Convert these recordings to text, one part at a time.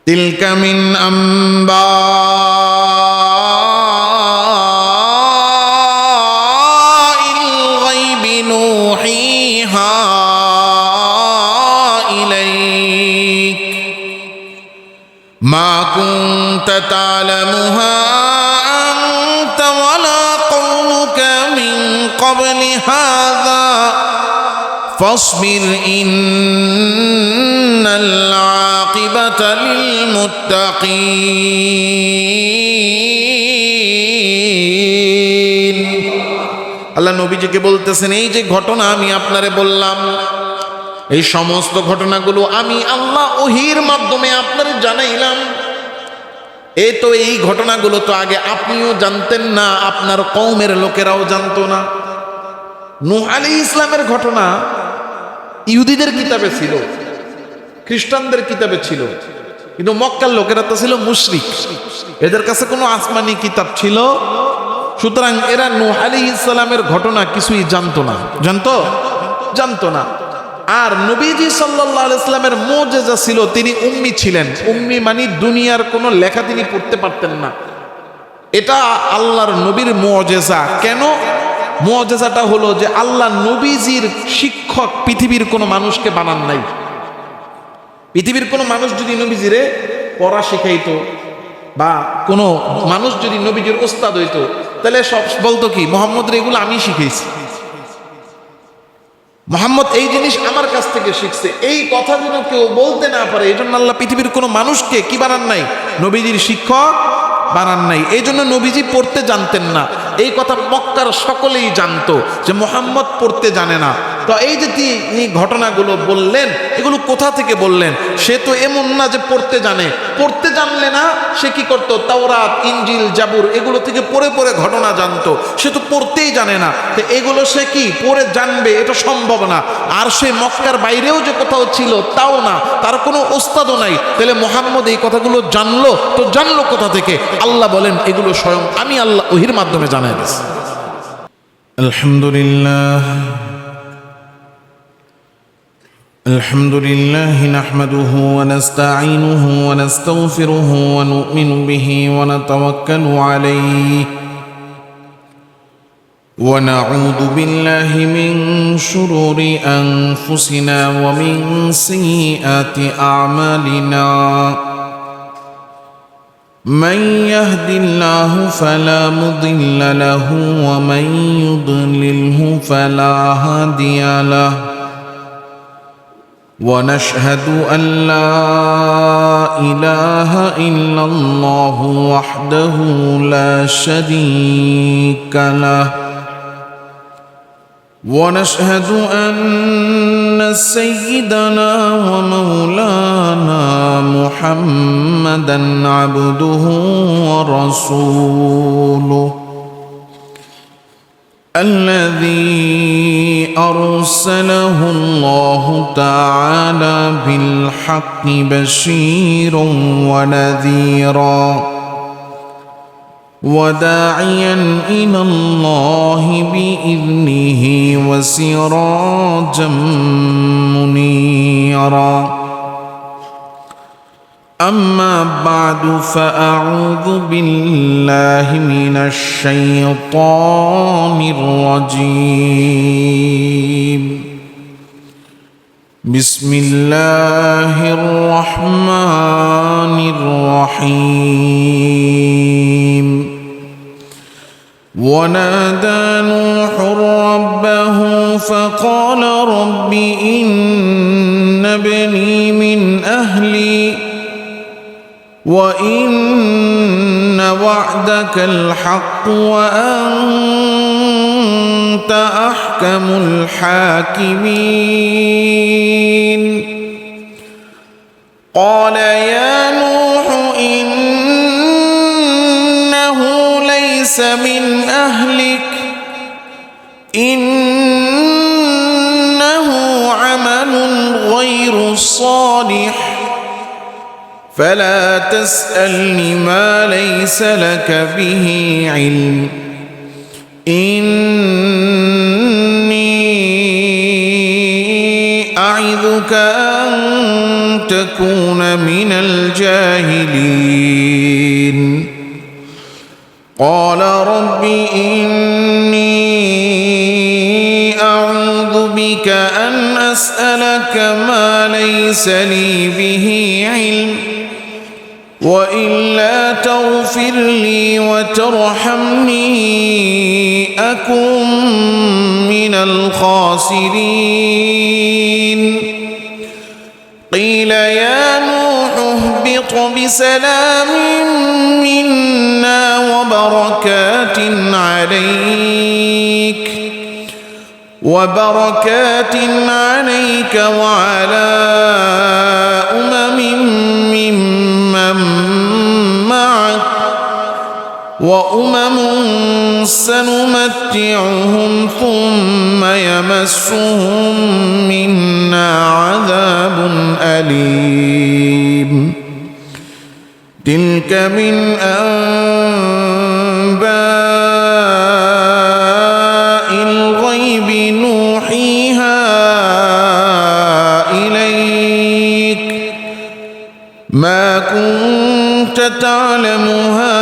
তিলকা মিন আম্বাইল গায়বি নূহিহা ইলাইক মা কুনতা তা'লামুহা আনতা ওয়ালা কওমুকা মিন ক্বাবলি হাযা ফাসবির ইন্নাল আকিবাতা লিল মুত্তাকিন। আল্লাহ নবীজিকে বলতেছেন, এই যে ঘটনা আমি আপনারে বললাম, এই সমস্ত ঘটনাগুলো আমি আল্লাহ ওহীর মাধ্যমে আপনারে জানাইলাম। এই ঘটনাগুলো তো আগে আপনিও জানতেন না, আপনার কওমের লোকেরাও জানতো না। নূহ আলাইহিস ইসলামের ঘটনা ইহুদিদের কিতাবে ছিল, খ্রিস্টানদের কিতাবে ছিল, কিন্তু মক্কার লোকেরা তো ছিল মুশরিক, এদের কাছে কোনো আসমানি কিতাব ছিল। সুতরাং এরা নূহ আলাইহিস সালামের ঘটনা কিছুই জানতো না। জানতো না। আর নবীজি সাল্লাল্লাহু আলাইহি ওয়াসাল্লামের মুজিজা ছিল, তিনি উম্মি ছিলেন। উম্মি মানে দুনিয়ার কোনো লেখা তিনি পড়তে পারতেন না। এটা আল্লাহর নবীর মুজিজা। কেন? মুজিজাটা হলো যে আল্লাহ নবীজির শিক্ষক পৃথিবীর কোনো মানুষকে বানান নাই। পৃথিবীর কোনো মানুষ যদি নবীজিরে পড়া শিখাইতো বা কোনো মানুষ যদি নবীজির ওস্তাদ হইতো, তাহলে সব বলতো কি, মুহাম্মদ রে এগুলো আমি শিখাইছি, মুহাম্মদ এই জিনিস আমার কাছ থেকে শিখছে। এই কথা যেন কেউ বলতে না পারে, এই জন্য আল্লাহ পৃথিবীর কোনো মানুষকে কি বানান নাই? নবীজির শিক্ষক বানান নাই। এই জন্য নবীজি পড়তে জানতেন না। এই কথা মক্কার সকলেই জানতো যে মুহাম্মদ পড়তে জানে না। তো এই যে তিনি ঘটনাগুলো বললেন, এগুলো কোথা থেকে বললেন? সে তো এমন না যে পড়তে জানে। পড়তে জানলে না সে কি করতো? তাওরাত, ইনজিল, জাবুর এগুলো থেকে পড়ে পড়ে ঘটনা জানতো। সে তো পড়তেই জানে না, তো এগুলো সে কি পড়ে জানবে? এটা সম্ভব না। আর সে মক্কার বাইরেও যে কোথাও ছিল তাও না, তার কোনো ওস্তাদও নাই। তাহলে মুহাম্মদ এই কথাগুলো জানলো তো জানলো কোথা থেকে? আল্লাহ বলেন এগুলো স্বয়ং আমি আল্লাহ ওহীর মাধ্যমে জানাই দিয়েছি। আলহামদুলিল্লাহ আলহামদুলিল্লাহ নাহমাদুহু ওয়া নাস্তাঈনুহু ওয়া নাস্তাগফিরুহু ওয়া নু'মিনু বিহি ওয়া নাতাওয়াক্কালু আলাইহি ওয়া নাউযু বিল্লাহি মিন শুরুরি আনফুসিনা ওয়া মিন সাইয়্যাতি আ'মালিনা من يهد الله فلا مضل له ومن يضلله فلا هادي له ونشهد أن لا إله إلا الله وحده لا شريك له ونشهد أن سيدنا ومولانا محمدا عبده ورسوله الذي أرسله الله تعالى بالحق بشيرا ونذيرا وداعيا إلى الله بإذنه وسراجا منيرا أما بعد فأعوذ بالله من الشيطان الرجيم بسم الله الرحمن الرحيم ونادى نوح ربه فقال رب إن ابني من أهلي وإن وعدك الحق وأنت أحكم الحاكمين قال يا نوح إنه ليس من أهلك إنه عمل غير صالح فلا تسألني ما ليس لك به علم إني أعظك أن تكون من الجاهلين قال رب إني أعوذ بك أن أسألك ما ليس لي به علم وإلا تغفر لي وترحمني أكن من الخاسرين قيل يا نوح اهبط بسلام منا وبركات عليك وعلى أمم ممن معك وأمم سنمتعهم ثم يمسهم منا عذاب أليم تلك من أنباء الغيب نوحيها إليك ما كنت تعلمها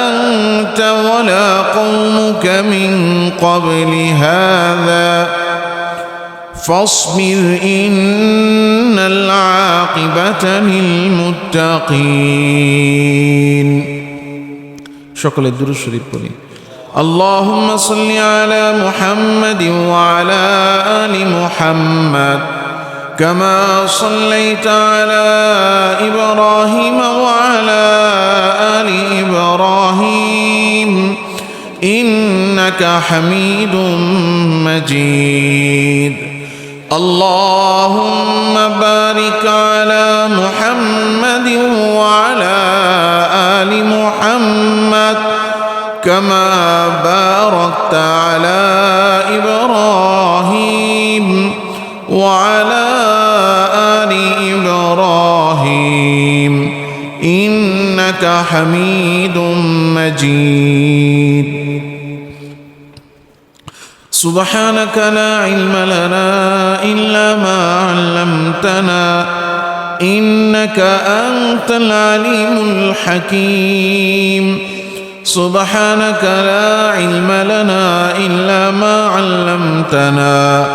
أنت ولا قومك من قبل هذا فاصبر إن العاقبة للمتقين شكرا للدروس الشريف بولي اللهم صل على محمد وعلى آل محمد كما صليت على إبراهيم وعلى آل إبراهيم إنك حميد مجيد اللهم بارك على محمد وعلى آل محمد كما باركت على إبراهيم وعلى آل إبراهيم إنك حميد مجيد سبحانك لا علم لنا إلا ما علمتنا إنك أنت العليم الحكيم سبحانك لا علم لنا إلا ما علمتنا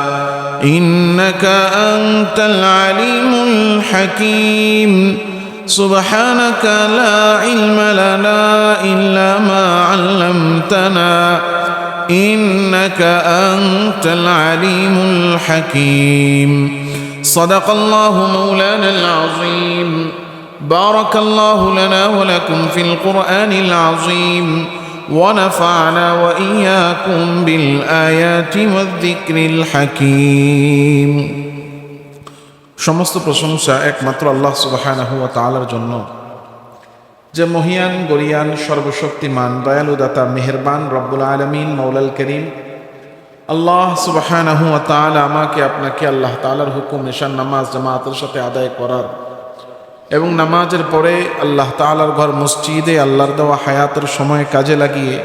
إنك أنت العليم الحكيم سبحانك لا علم لنا إلا ما علمتنا إنك أنت العليم الحكيم صدق الله مولانا العظيم بارك الله لنا ولكم في القرآن العظيم ونفعنا وإياكم بالآيات والذكر الحكيم সমস্ত প্রশংসা একমাত্র আল্লাহ সুবহানাহু ওয়া তাআলার জন্য যে মহিয়ান গরিয়ান সর্বশক্তিমান দয়ালু দাতা মেহেরবান রব্বুল আলামিন মাওলাল করিম আল্লাহ সুবহানাহু ওয়া তাআলা আমাকে আপনাকে আল্লাহ তাআলার হুকুম নিশান নামাজ জামাতের সাথে আদায় করার এবং নামাজের পরে আল্লাহ তাআলার ঘর মসজিদে আল্লাহর দেওয়া হায়াতের সময় কাজে লাগিয়ে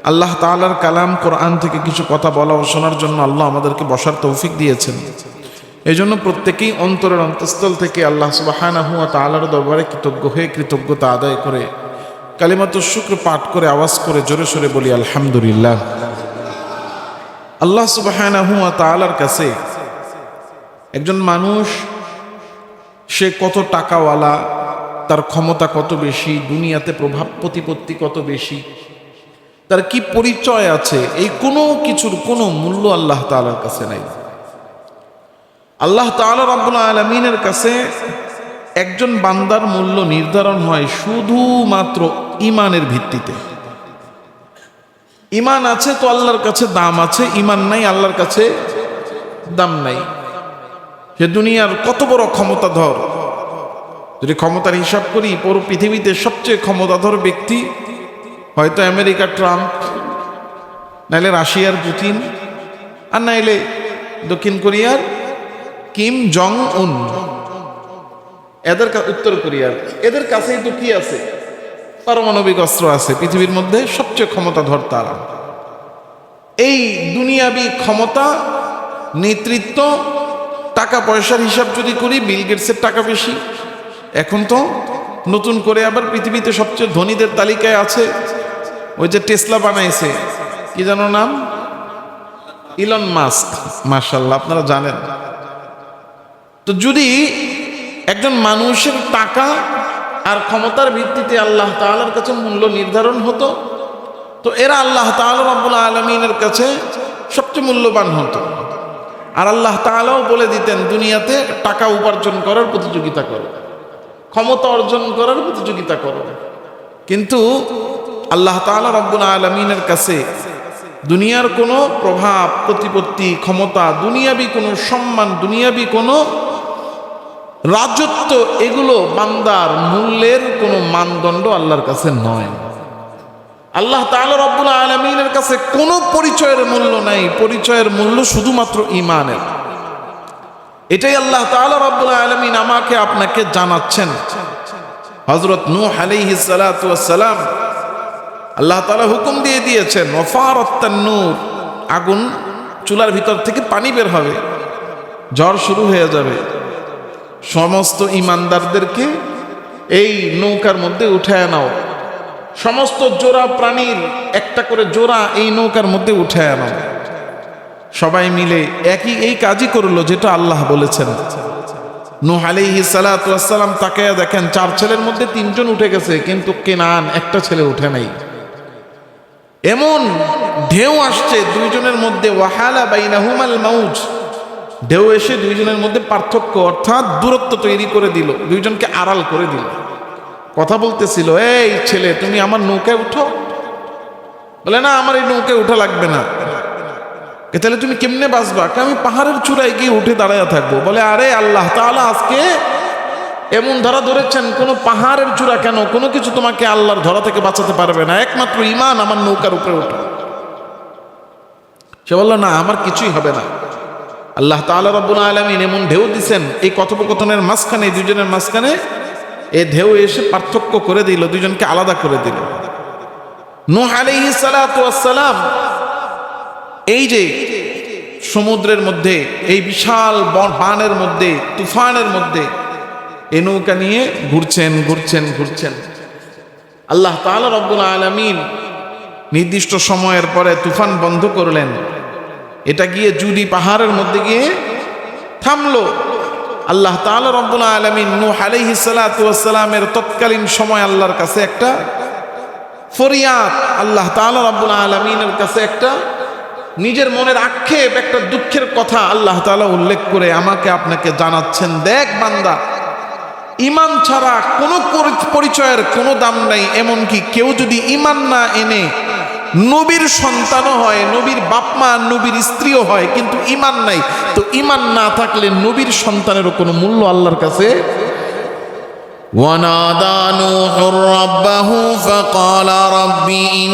আল্লাহ তাআলার কালাম কোরআন থেকে কিছু কথা বলা ও শোনার জন্য আল্লাহ আমাদেরকে বসার তৌফিক দিয়েছেন। এই জন্য প্রত্যেকেই অন্তরের অন্তঃস্থল থেকে আল্লাহ সুবহানাহু ওয়া তাআলার দরবারে কৃতজ্ঞ হয়ে কৃতজ্ঞতা আদায় করে কালিমাতুশ শুকর পাঠ করে আওয়াজ করে জোরে সোরে বলি আলহামদুলিল্লাহ। আল্লাহ সুবহানাহু ওয়া তাআলার কাছে একজন মানুষ সে কত টাকাওয়ালা, তার ক্ষমতা কত বেশি, দুনিয়াতে প্রভাব প্রতিপত্তি কত বেশি, তার কি পরিচয় আছে, এই কোনো কিছুর কোনো মূল্য আল্লাহ তাআলার কাছে নাই। আল্লাহ তাআলা রাব্বুল আলামিনের কাছে একজন বান্দার মূল্য নির্ধারণ হয় শুধুমাত্র ঈমানের ভিত্তিতে। ঈমান আছে তো আল্লাহর কাছে দাম আছে, ঈমান নাই আল্লাহর কাছে দাম নাই। সে দুনিয়ার কত বড় ক্ষমতাধর, যদি ক্ষমতার হিসাব করি পুরো পৃথিবীতে সবচেয়ে ক্ষমতাধর ব্যক্তি হয়তো আমেরিকার ট্রাম্প, নাইলে রাশিয়ার পুতিন, আর নাইলে দক্ষিণ কোরিয়ার কিম জং উন, এদের উত্তর কোরিয়ার, এদের কাছেই তো কি আছে, পারমাণবিক অস্ত্র আছে। পৃথিবীর মধ্যে সবচেয়ে ক্ষমতাধর তারা। এই দুনিয়াবি ক্ষমতা, নেতৃত্ব টাকা পয়সার হিসাব যদি করি বিল গেটসের টাকা বেশি। এখন তো নতুন করে আবার পৃথিবীতে সবচেয়ে ধনীদের তালিকায় আছে ওই যে টেসলা বানাইছে, কি যেন নাম, ইলন মাস্ক। মাশাআল্লাহ, আপনারা জানেন। তো যদি একজন মানুষের টাকা আর ক্ষমতার ভিত্তিতে আল্লাহ তাআলার কাছে মূল্য নির্ধারণ হতো, তো এরা আল্লাহ তাআলা রাব্বুল আলামিনের কাছে সবচেয়ে মূল্যবান হতো। আর আল্লাহ তাআলাও বলে দিতেন দুনিয়াতে টাকা উপার্জন করার প্রতিযোগিতা করো, ক্ষমতা অর্জন করার প্রতিযোগিতা করো। কিন্তু আল্লাহ তাআলা রাব্বুল আলামিনের কাছে দুনিয়ার কোনো প্রভাব প্রতিপত্তি, ক্ষমতা, দুনিয়াবি কোনো সম্মান, দুনিয়াবি কোনো রাজত্ব, এগুলো বান্দার মূল্যের কোনো মানদণ্ড আল্লাহর কাছে নয়। আল্লাহ তাআলা রাব্বুল আলামিনের কাছে কোনো পরিচয়ের মূল্য নাই, পরিচয়ের মূল্য শুধুমাত্র ঈমানের। এটাই আল্লাহ তাআলা রাব্বুল আলামিন আমাকে আপনাকে জানাচ্ছেন। হযরত নূহ আলাইহিস সালাতু ওয়াস সালাম, আল্লাহ তাআলা হুকুম দিয়ে দিয়েছেন ওয়াফারাত তান্নুর, আগুন চুলার ভিতর থেকে পানি বের হবে, ঝড় শুরু হয়ে যাবে। সমস্ত ঈমানদারদেরকে এই নৌকার মধ্যে উঠায় নাও, সমস্ত জোড়া প্রাণীর একটা করে জোড়া এই নৌকার মধ্যে উঠায় নাও। সবাই মিলে এই কাজই করলো যেটা আল্লাহ বলেছেন। নূহ আলাইহিস সালাতু ওয়াস সালাম তাকায়া দেখেন 4 ছেলের মধ্যে 3 জন উঠে গেছে, কিন্তু কেনান একটা ছেলে উঠে নাই। এমন ঢেউ আসছে 2 জনের মধ্যে, ওয়াহালা বাইনাহুমাল মাউজ, ঢেউ এসে 2 জনের মধ্যে পার্থক্য অর্থাৎ দূরত্ব তৈরি করে দিল, 2 জনকে আড়াল করে দিল। কথা বলতেছিল, এই ছেলে তুমি আমার নৌকায় উঠো। বলে না, আমার এই নৌকায় উঠা লাগবে না। তাহলে তুমি কেমনে বাঁচবা? আমি পাহাড়ের চূড়ায় গিয়ে উঠে দাঁড়ায় থাকবো। বলে আরে আল্লাহ তাআলা আজকে এমন ধরা ধরেছেন, কোনো পাহাড়ের চূড়া কেন, কোনো কিছু তোমাকে আল্লাহর ধরা থেকে বাঁচাতে পারবে না, একমাত্র ঈমান আমার নৌকার উপরে ওঠো। সে বলল না, আমার কিছুই হবে না। আল্লাহ তাআলা রাব্বুল আলামিন এমন ঢেউ দিছেন এই কথোপকথনের মাঝখানে, 2 জনের মাঝখানে এই ঢেউ এসে পার্থক্য করে দিল, 2 জনকে আলাদা করে দিল। নূহ আলাইহিস সালাতু ওয়াস সালাম এই যে সমুদ্রের মধ্যে, এই বিশাল বানের মধ্যে, তুফানের মধ্যে এই নৌকা নিয়ে ঘুরছেন। আল্লাহ তাআলা রাব্বুল আলামিন নির্দিষ্ট সময়ের পরে তুফান বন্ধ করলেন। এটা গিয়ে জুদি পাহাড়ের মধ্যে গিয়ে থামলো। আল্লাহ তাআলা রাব্বুল আলামিন নূহ আলাইহিস সালাতু ওয়াস সালামের তৎকালীন সময় আল্লাহর কাছে একটা ফরিয়াদ, আল্লাহ তাআলা রাব্বুল আলামিনের কাছে একটা নিজের মনের আক্ষেপ, একটা দুঃখের কথা আল্লাহ তাআলা উল্লেখ করে আমাকে আপনাকে জানাচ্ছেন, দেখ বান্দা, ঈমান ছাড়া কোনো পরিচয়ের কোনো দাম নাই। এমনকি কেউ যদি ঈমান না এনে নবীর সন্তানও হয়, নবীর বাপ মা, নবীর স্ত্রীও হয়, কিন্তু ঈমান নাই, তো ঈমান না থাকলে নবীর সন্তানেরও কোনো মূল্য আল্লাহর কাছে। ونادى نوح ربه فقال رب إن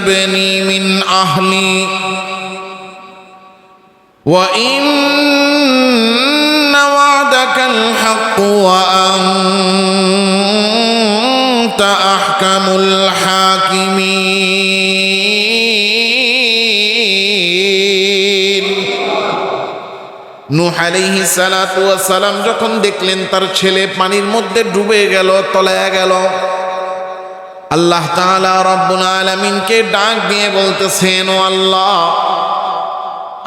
ابني من أهلي وإن وعدك الحق وأنت أحكم الحاكمين। নূহ আলাইহিস সালাতু ওয়াস সালাম যখন দেখলেন তার ছেলে পানির মধ্যে ডুবে গেল, তলায় গেল, আল্লাহ তাআলা রাব্বুল আলামিনকে ডাক দিয়ে বলতেছেন, ও আল্লাহ,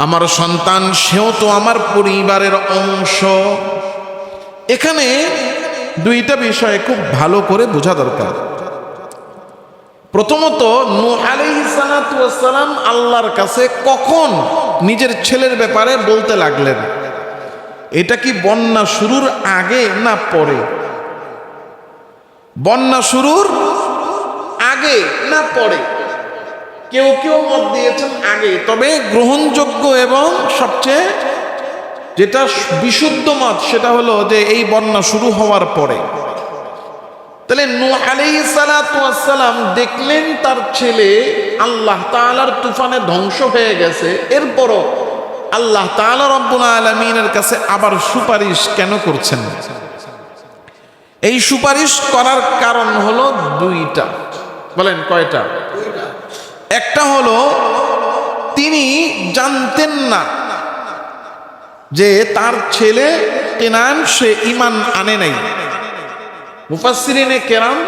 আমার সন্তান সেও তো আমার পরিবারের অংশ। এখানে 2টা বিষয় খুব ভালো করে বোঝা দরকার। প্রথমত, নূহ আলাইহিস সালাতু ওয়াস সালাম আল্লাহর কাছে কখন নিজের ছেলের ব্যাপারে বলতে লাগলেন? এটা কি বন্যা শুরুর আগে না পরে? বন্যা শুরুর আগে না পরে? কেউ কেউ মত দিয়েছেন আগে, তবে গ্রহণযোগ্য এবং সবচেয়ে যেটা বিশুদ্ধ মত সেটা হলো যে এই বন্যা শুরু হওয়ার পরে। তাহলে নূহ আলাইহিস সালাতু ওয়াস সালাম দেখলেন তার ছেলে আল্লাহ তাআলার তুফানে ধ্বংস হয়ে গেছে, এরপরও আল্লাহ তাআলা রাব্বুল আলামিনের কাছে আবার সুপারিশ কেন করছেন? এই সুপারিশ করার কারণ হলো 2টা। বলেন কয়টা? একটা হলো তিনি জানতেন না যে তার ছেলে কেনান সে ঈমান আনে নাই। মুফাসসিরিনে কেরাম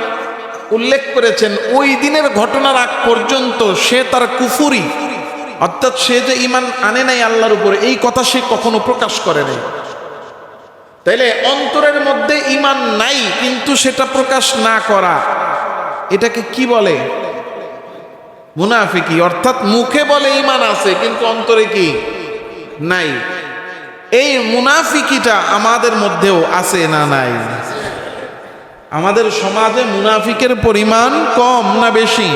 উল্লেখ করেছেন ওই দিনের ঘটনার আগ পর্যন্ত সে তার কুফরি, অর্থাৎ সে যে ঈমান আনে নাই আল্লাহর উপরে, এই কথা সে কখনো প্রকাশ করে নাই। তাইলে অন্তরের মধ্যে ঈমান নাই কিন্তু সেটা প্রকাশ না করা, এটাকে কি বলে? মুনাফিকি। অর্থাৎ মুখে বলে ঈমান আছে কিন্তু অন্তরে কি নাই। এই মুনাফিকিটা আমাদের মধ্যেও আছে না নাই? আমাদের সমাজে মুনাফিকের পরিমাণ কম না বেশি?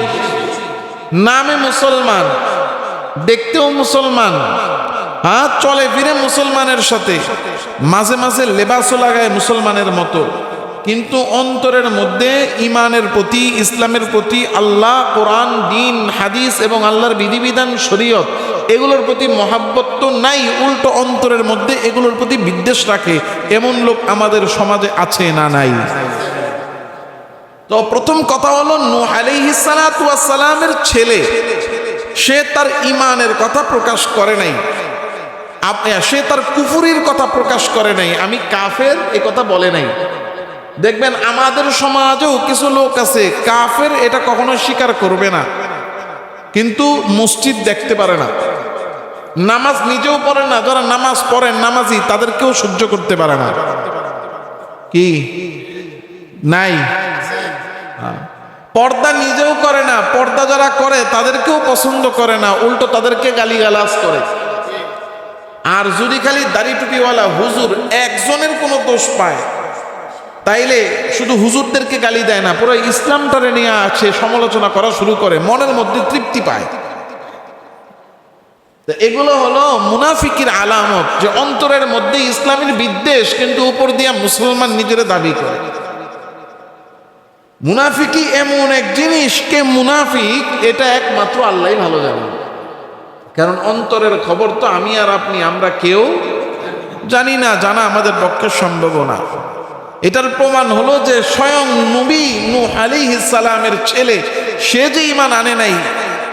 নামে মুসলমান, দেখতেও মুসলমান, হ্যাঁ চলে ফিরে মুসলমানের সাথে, মাঝে মাঝে লেবাসও লাগায় মুসলমানের মতো, কিন্তু অন্তরের মধ্যে ঈমানের প্রতি, ইসলামের প্রতি, আল্লাহ, কোরআন, দ্বীন, হাদিস এবং আল্লাহর বিধিবিধান, শরীয়ত এগুলোর প্রতি মহাব্বত তো নাই, উল্টো অন্তরের মধ্যে এগুলোর প্রতি বিদ্বেষ রাখে। এমন লোক আমাদের সমাজে আছে না নাই? তো প্রথম কথা হলো নূহ আলাইহিস সালাতু ওয়াস সালামের ছেলে, সে তার ঈমানের কথা প্রকাশ করে নাই, সে তার কুফরির কথা প্রকাশ করে নাই, আমি কাফের এ কথা বলে নাই। দেখবেন আমাদের সমাজেও কিছু লোক আছে কাফের এটা কখনো স্বীকার করবে না, কিন্তু মসজিদ দেখতে পারে না, নামাজ নিজেও পড়ে না, যারা নামাজ পড়েন নামাজি তাদেরকেও সহ্য করতে পারে না। কি নাই? পর্দা নিজেও করে না, পর্দা যারা করে তাদেরকেও পছন্দ করে না, উল্টো তাদেরকে গালিগালাজ করে। আর যদি খালি দাড়ি টুপিওয়ালা হুজুর একজনের কোনো দোষ পায়, তাইলে শুধু হুজুরদেরকে গালি দেয় না, পুরো ইসলামটারে নিয়ে আছে সমালোচনা করা শুরু করে, মনের মধ্যে তৃপ্তি পায়। এগুলো হলো মুনাফিকের আলামত, যে অন্তরের মধ্যে ইসলামের বিদ্বেষ কিন্তু উপর দিয়া মুসলমান নিজের দাবি করে। মুনাফিকি এমন এক জিনিস, কে মুনাফিক এটা একমাত্র আল্লাহই ভালো জানেন, কারণ অন্তরের খবর তো আমি আর আপনি আমরা কেউ জানি না, জানা আমাদের পক্ষে সম্ভব না। এটার প্রমাণ হলো যে স্বয়ং নবী নূহ আলাইহিস সালামের ছেলে, সে যে ঈমান আনে নাই,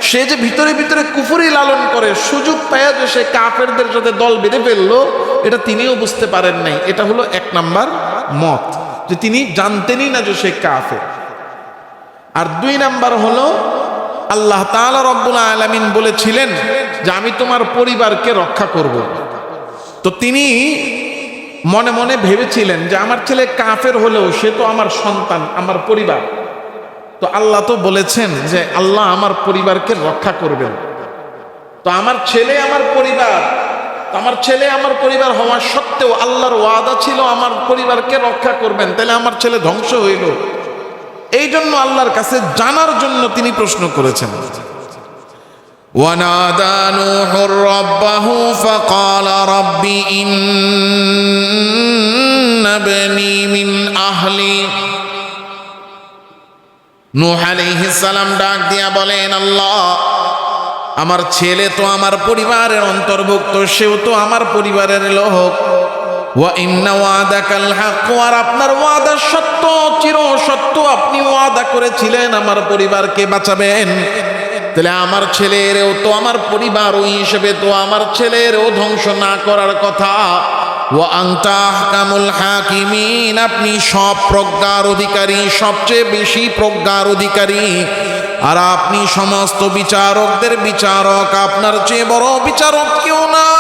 সে যে ভিতরে ভিতরে কুফরি লালন করে, সুযোগ পায় যে সে কাফেরদের সাথে দল বেঁধে ফেললো, এটা তিনিও বুঝতে পারেন নাই। এটা হলো এক নাম্বার মত, যে তিনি জানতেনই না যে সে কাফের। আর দুই নাম্বার হলো আল্লাহ তাআলা রব্বুল আলামিন বলেছিলেন যে আমি তোমার পরিবারকে রক্ষা করব। তো তিনি মনে মনে ভেবেছিলেন যে আমার ছেলে কাফের হলেও সে তো আমার সন্তান, আমার পরিবার, তো আল্লাহ তো বলেছেন যে আল্লাহ আমার পরিবারকে রক্ষা করবেন। তো আমার ছেলে আমার পরিবার, আমার ছেলে আমার পরিবার হওয়া সত্ত্বেও আল্লাহর ওয়াদা ছিল আমার পরিবারকে রক্ষা করবেন, তাহলে আমার ছেলে ধ্বংস হইল। এই জন্য আল্লাহর কাছে জানার জন্য তিনি প্রশ্ন করেছেন। ونادى نوح ربه فقال رب إن ابني من أهلي। নূহ আলাইহিস সালাম ডাক দিয়া বলেন, আল্লাহ আমার ছেলে তো আমার পরিবারের অন্তর্ভুক্ত, সেও তো আমার পরিবারের লোক। ওয়া ইন্না ওয়াদাকাল হক, আর আপনার ওয়াদা সত্য, চির সত্য, আপনি ওয়াদা করেছিলেন আমার পরিবারকে বাঁচাবেন, তাহলে আমার ছেলেরও তো আমার পরিবার, ওই হিসেবে তো আমার ছেলেরও ধ্বংস না করার কথা। ওয়া আনতা আহকামুল হাকিমিন, আপনি সব প্রজ্ঞার অধিকারী, সবচেয়ে বেশি প্রজ্ঞার অধিকারী, আর আপনি সমস্ত বিচারকদের বিচারক, আপনার চেয়ে বড় বিচারক কেউ নাই।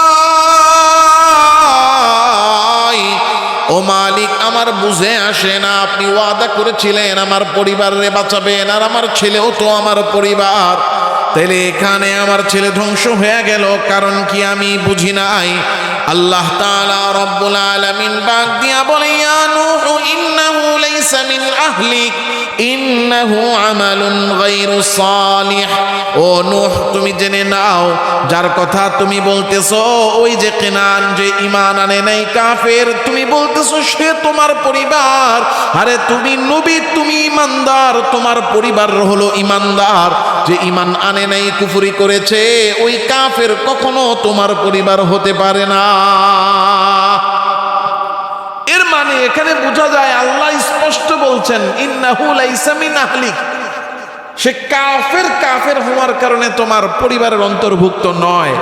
ও মালিক, আমার বুঝে আসে না, আপনি ওয়াদা করেছিলেন আমার পরিবারে বাঁচাবেন, আর আমার ছেলেও তো আমার পরিবার, তাহলে এখানে আমার ছেলে ধ্বংস হয়ে গেল, কারণ কি আমি বুঝি নাই। আল্লাহ তাআলা রব্বুল আলামিন ডাক দিয়া বলে, ইয়া নূহ ইন্নাহু লাইসা মিন আহলিক ইন্নাহু আমালুন গায়রু সালিহ। ও নূহ, তুমি জেনে নাও, যার কথা তুমি বলতেছো, ওই যে কেনান, যে ঈমান আনে নাই, কাফের, তুমি বলতেছো সে তোমার পরিবার। আরে তুমি নবী, তুমি ঈমানদার, তোমার পরিবার হলো ঈমানদার। যে ঈমান আনে নাই, কুফরি করেছে, ওই কাফের কখনো তোমার পরিবার হতে পারে না। এর মানে এখানে বোঝা যায় আল্লাহ স্পষ্ট বলছেন ইন্নাহু লাইসা মিন আহলিক, সে কাফের, কাফের হওয়ার কারণে তোমার পরিবারের অন্তর্ভুক্ত নয়।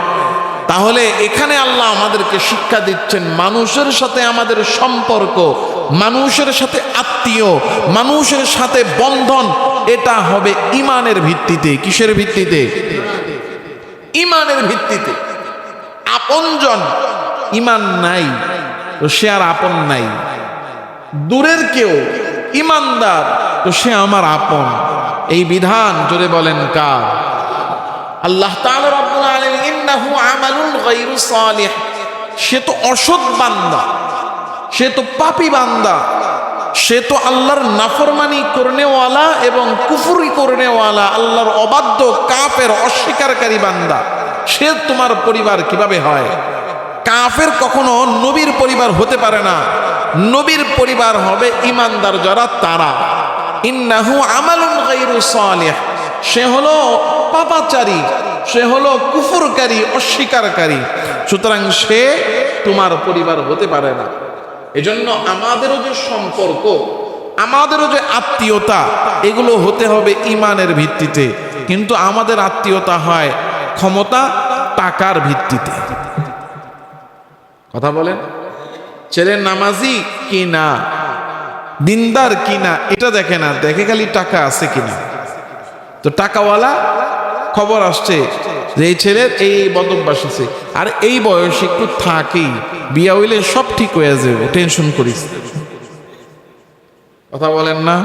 তাহলে এখানে আল্লাহ আমাদেরকে শিক্ষা দিচ্ছেন মানুষের সাথে আমাদের সম্পর্ক, মানুষের সাথে আত্মীয়, মানুষের সাথে বন্ধন, এটা হবে ঈমানের ভিত্তিতে। কিসের ভিত্তিতে? ঈমানের ভিত্তিতে। আপনজন ঈমান নাই তো সে আর আপন নাই, দূরের কেউ ঈমানদার তো সে আমার আপন। এই বিধান জোরে বলেন কার? আল্লাহ তাআলা রাব্বুল আলামিন ইন্নাহু আমালুন গায়রু সালিহ, সে তো অসৎ বান্দা, সে তো পাপী বান্দা, সে তো আল্লাহর নাফরমানি করনেওয়ালা এবং কুফরি করনেওয়ালা, আল্লাহর অবাধ্য কাফের অস্বীকারী বান্দা। সে তোমার পরিবার কিভাবে হয়? কাফের কখনো নবীর পরিবার হতে পারে না। নবীর পরিবার হবে ঈমানদার যারা, তারা। ইন্নাহু আমালুন গায়রু সালিহ, সে হলো পাপাচারী, সে হলো কুফরকারী, অস্বীকারী, সুতরাং সে তোমার পরিবার হতে পারে না। এজন্য আমাদেরও যে সম্পর্ক, আমাদেরও যে আত্মীয়তা, এগুলো হতে হবে ঈমানের ভিত্তিতে। কিন্তু আমাদের আত্মীয়তা হয় ক্ষমতা, টাকার ভিত্তিতে। কথা বলেন, ছেলে নামাজি কিনা, দিনদার কিনা, এটা দেখে না, দেখে খালি টাকা আছে কিনা। তো টাকাওয়ালা খবর আসছে যে এই ছেলের এই বদভ্যাস আছে, আর এই বয়সে একটু থাকেই, বিয়া হইলে সব ঠিক হয়ে যাবে, টেনশন করিস। কথা বলেন না?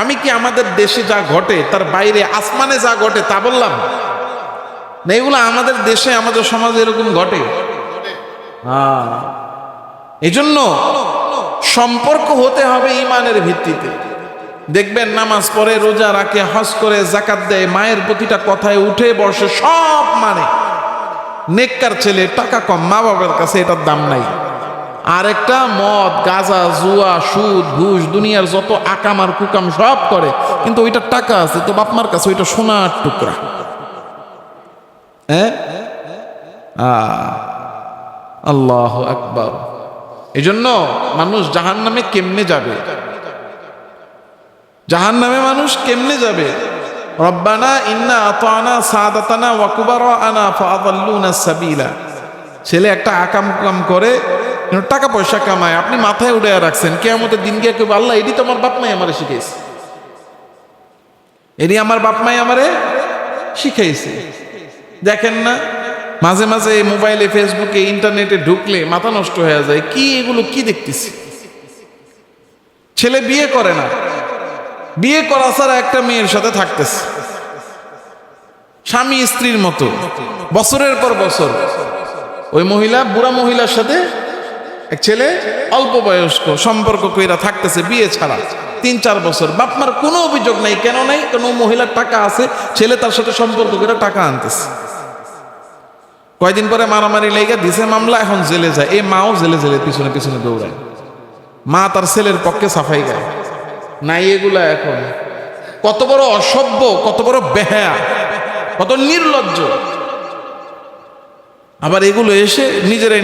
আমি কি আমাদের দেশে যা ঘটে তার বাইরে আসমানে যা ঘটে তা বললাম না? এগুলো আমাদের দেশে, আমাদের সমাজে এরকম ঘটে। হ্যাঁ, এজন্য সম্পর্ক হতে হবে ঈমানের ভিত্তিতে। দেখবেন নামাজ পড়ে, রোজা রাখে, হজ করে, যাকাত দেয়, মায়ের প্রতিটা কথায় উঠে বসে, সব মানে নেককার ছেলে, টাকা কম, মা বাবার কাছে এটার দাম নাই। আর একটা মদ, গাঁজা, জুয়া, সুদ, ঘুষ, দুনিয়ার যত আকাম আর কুকাম সব করে, কিন্তু ওইটা টাকা আছে তো বাপ মার কাছে ওইটা সোনার টুকরা। হ্যাঁ, আল্লাহু আকবার। এজন্য মানুষ জাহান্নামে কেমনে যাবে? জাহান্নামে মানুষ কেমনে যাবে? রব্বানা ইন্না আতানা সাদাতানা ওয়া কুবারানা ফাআদাল্লুনা সাবিলা। ছেলে একটা আকাম কুকাম করে, টাকা পয়সা কামায়, আপনি মাথায় উঠে রাখছেন, কিয়ামতের দিন গিয়ে কেউ আল্লাহ এটি তো আমার বাপ মাই আমারে শিখাইছে, এটি আমার বাপ মাই আমারে শিখাইছে। দেখেন না, মাঝে মাঝে মোবাইলে, ফেসবুকে, ইন্টারনেটে ঢুকলে মাথা নষ্ট হয়ে যায়। কি এগুলো কি দেখতেছি? ছেলে বিয়ে করে না, বিয়ে করা ছাড়া একটা মেয়ের সাথে থাকতেছে, স্বামী স্ত্রীর মতো, বছরের পর বছর। ওই মহিলা, বুড়া মহিলার সাথে এক ছেলে অল্প বয়স্ক সম্পর্ক কইরা থাকতেছে বিয়ে ছাড়া ৩-৪ বছর। বাপমার কোনো অভিযোগ নাই। কেন নাই? কারণ মহিলার টাকা আছে, ছেলে তার সাথে সম্পর্ক করে টাকা আনতেছে। কয়দিন পরে মারামারি লেগে দিছে মামলা, এখন জেলে যায়। এই মাও জেলে জেলে পিছনে পিছনে দৌড়ায়, মা তার ছেলের পক্ষে সাফাই গায়। নাই এগুলা এখন কত বড় অসভ্য, কত বড় বেহায়া, কত নির্লজ্জ। আবার এগুলো এসে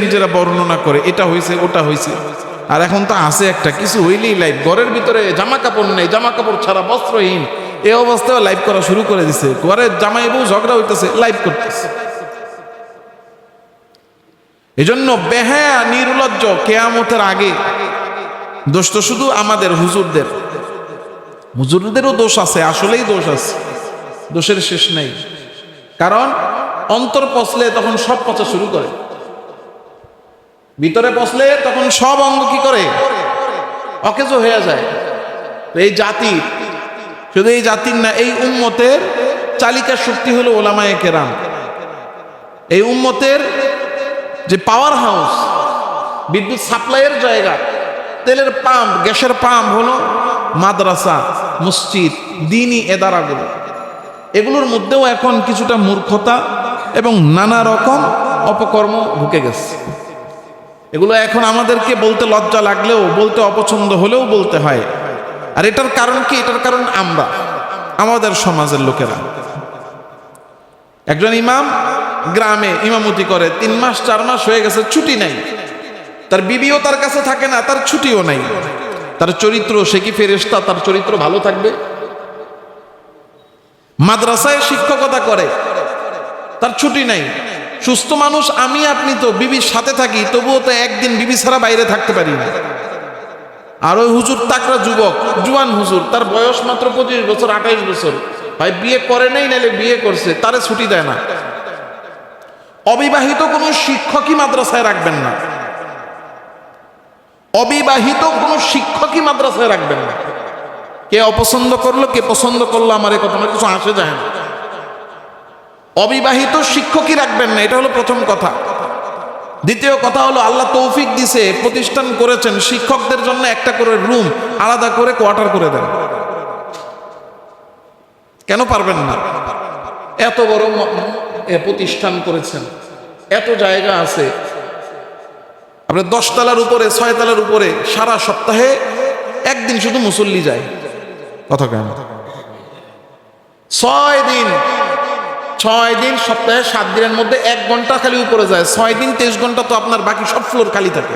নিজেরা বর্ণনা করে, এটা হয়েছে, ওটা হয়েছে। আর এখন তো আছে একটা কিছু হইলেই লাইভ, ঘরের ভিতরে জামা কাপড় নেই, জামা কাপড় ছাড়া বস্ত্রহীন, এই অবস্থায় লাইভ করা শুরু করে দিছে। ঘরে জামাই বউ ঝগড়া হইতেছে, লাইভ করতেছে। এজন্য বেহায়া নির্লজ্জ, কেয়ামতের আগে দোষ তো শুধু আমাদের হুজুরদের, হুজুরদেরও দোষ আছে, আসলেই দোষ আছে, দোষের শেষ নেই। কারণ অন্তর পচলে তখন সব পচা শুরু করে, ভিতরে পচলে তখন সব অঙ্গ কি করে? অকেজো হয়ে যায়। এই জাতির, শুধু এই জাতির না, এই উম্মতের চালিকা শক্তি হলো ওলামায়ে কেরাম। এই উম্মতের যে পাওয়ার হাউস, বিদ্যুৎ সাপ্লাইয়ের জায়গা, তেলের পাম্প, গ্যাসের পাম্প হলো মাদ্রাসা, মসজিদ, দ্বীনি এদারাগুলো। এগুলোর মধ্যেও এখন কিছুটা মূর্খতা এবং নানা রকম অপকর্ম ঢুকে গেছে। এগুলো এখন আমাদেরকে বলতে লজ্জা লাগলেও, বলতে অপছন্দ হলেও বলতে হয়। আর এটার কারণ কি? এটার কারণ আমরা, আমাদের সমাজের লোকেরা। একজন ইমাম গ্রামে ইমামতি করে, 3 মাস 4 মাস হয়ে গেছে, ছুটি নাই। তার বিবিও তার কাছে থাকে না, তার ছুটিও নাই। তার চরিত্র, সে কি ফেরেশতা? তার চরিত্র ভালো থাকবে? মাদ্রাসায় শিক্ষকতা করে, তার ছুটি নাই, সুস্থ মানুষ আমি আপনি তো বিবির সাথে থাকি, তবুও তো একদিন বিবি ছাড়া বাইরে থাকতে পারি না। আর ওই হুজুর তাকরা যুবক, জুয়ান হুজুর, তার বয়স মাত্র 25 বছর 28 বছর, ভাই বিয়ে করে নাই, নাহলে বিয়ে করছে, তারে ছুটি দেয় না। অবিবাহিত কোনো শিক্ষকই মাদ্রাসায় রাখবেন না, অবিবাহিত কোনো শিক্ষকই মাদ্রাসায় রাখবেন না। কে অপছন্দ করলো, কে পছন্দ করলো, আমার এই কথা আমার কিছু আসে যায় না। অবিবাহিত শিক্ষকই রাখবেন না, এটা হলো প্রথম কথা। দ্বিতীয় কথা হলো, আল্লাহ তৌফিক দিছে, প্রতিষ্ঠান করেছেন, শিক্ষকদের জন্য একটা করে রুম আলাদা করে কোয়ার্টার করে দেন। কেন পারবেন না? এত বড় প্রতিষ্ঠান করেছেন, এত জায়গা আছে, আপনি 10 তলার উপরে 6 তলার উপরে সারা সপ্তাহে একদিন শুধু মুসল্লি যায়। কথা কেন? 6 দিন সপ্তাহে 7 দিনের মধ্যে 1 ঘন্টা খালি উপরে যায়। 6 দিন 23 ঘন্টা তো আপনার বাকি সব ফ্লোর খালি থাকে।